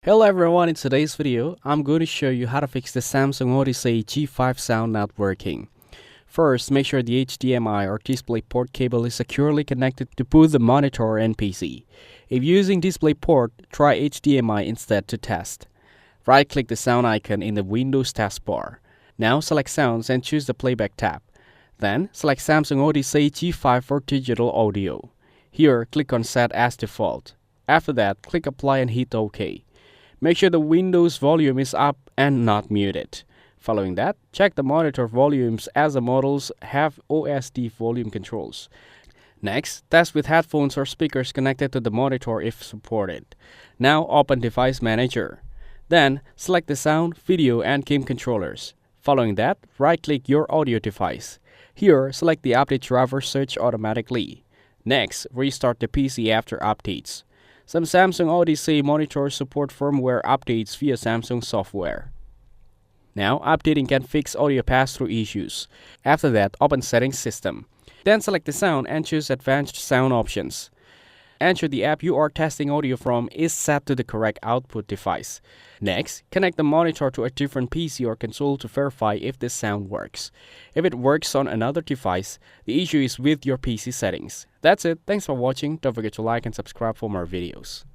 Hello everyone, in today's video, I'm going to show you how to fix the Samsung Odyssey G5 sound not working. First, make sure the HDMI or DisplayPort cable is securely connected to both the monitor and PC. If using DisplayPort, try HDMI instead to test. Right-click the sound icon in the Windows taskbar. Now select Sounds and choose the Playback tab. Then, select Samsung Odyssey G5 for digital audio. Here, click on Set as Default. After that, click Apply and hit OK. Make sure the Windows volume is up and not muted. Following that, check the monitor volumes as the models have OSD volume controls. Next, test with headphones or speakers connected to the monitor if supported. Now open Device Manager. Then, select the sound, video, and game controllers. Following that, right-click your audio device. Here, select the update driver search automatically. Next, restart the PC after updates. Some Samsung Odyssey monitors support firmware updates via Samsung software. Now, updating can fix audio pass-through issues. After that, open Settings System. Then select the sound and choose Advanced Sound options. Ensure the app you are testing audio from is set to the correct output device. Next, connect the monitor to a different PC or console to verify if the sound works. If it works on another device, the issue is with your PC settings. That's it. Thanks for watching. Don't forget to like and subscribe for more videos.